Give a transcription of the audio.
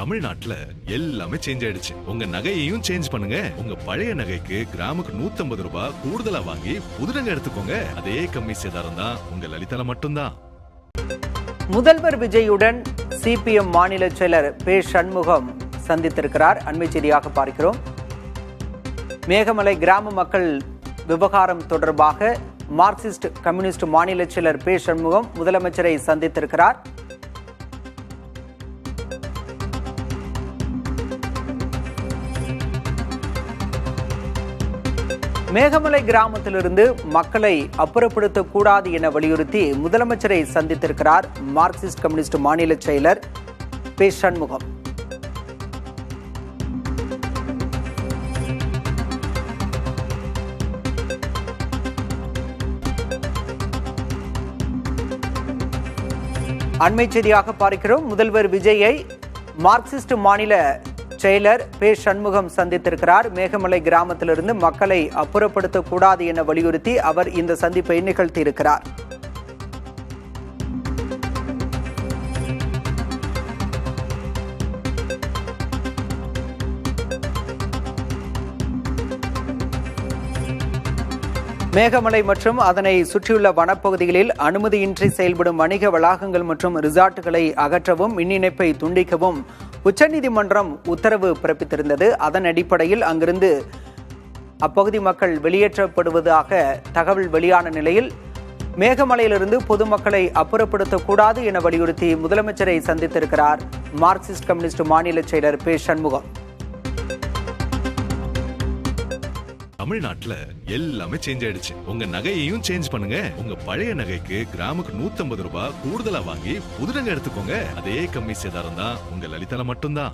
தமிழ்நாட்டுல எல்லாமே சேஞ்ச் ஆயிடுச்சு. உங்க நகையையும் சேஞ்ச் பண்ணுங்க. உங்க பழைய நகைக்கு கிராமுக்கு 150 ரூபாய் கூடுதலா வாங்கி புது நகை எடுத்துக்கோங்க. அதே கம்மி சேதாரம் தான் உங்க லலிதால மட்டும்தான். முதல்வர் விஜயுடன் சிபிஎம் மாநில செயலர் பே சண்முகம் சந்தித்திருக்கிறார். அண்மை செய்தியாக பார்க்கிறோம். மேகமலை கிராம மக்கள் விவகாரம் தொடர்பாக மார்க்சிஸ்ட் கம்யூனிஸ்ட் மாநில செயலர் பே சண்முகம் முதலமைச்சரை சந்தித்திருக்கிறார். மேகமலை கிராமத்திலிருந்து மக்களை அப்புறப்படுத்தக்கூடாது என வலியுறுத்தி முதலமைச்சரை சந்தித்திருக்கிறார் மார்க்சிஸ்ட் கம்யூனிஸ்ட் மாநில செயலர் பே சண்முகம். அண்மை செய்தியாக பார்க்கிறோம். முதல்வர் விஜயை மார்க்சிஸ்ட் மாநில செயலர் பே சண்முகம் சந்தித்திருக்கிறார். மேகமலை கிராமத்திலிருந்து மக்களை அப்புறப்படுத்தக்கூடாது என வலியுறுத்தி அவர் இந்த சந்திப்பை நிகழ்த்தியிருக்கிறார். மேகமலை மற்றும் அதனை சுற்றியுள்ள வனப்பகுதிகளில் அனுமதியின்றி செயல்படும் வணிக வளாகங்கள் மற்றும் ரிசார்ட்டுகளை அகற்றவும் மின் இணைப்பை துண்டிக்கவும் உச்சநீதிமன்றம் உத்தரவு பிறப்பித்திருந்தது. அதன் அடிப்படையில் அங்கிருந்து அப்பகுதி மக்கள் வெளியேற்றப்படுவதாக தகவல் வெளியான நிலையில் மேகமலையிலிருந்து பொதுமக்களை அப்புறப்படுத்தக்கூடாது என வலியுறுத்தி முதலமைச்சரை சந்தித்திருக்கிறார் மார்க்சிஸ்ட் கம்யூனிஸ்ட் மாநில செயலர் பே சண்முகம். தமிழ்நாட்டுல எல்லாமே சேஞ்ச் ஆயிடுச்சு. உங்க நகையையும் சேஞ்ச் பண்ணுங்க. உங்க பழைய நகைக்கு கிராமுக்கு 150 ரூபாய் கூடுதலா வாங்கி புது நகை எடுத்துக்கோங்க. அதே கம்மி சேதாரம் தான் உங்க லலிதால மட்டும்தான்.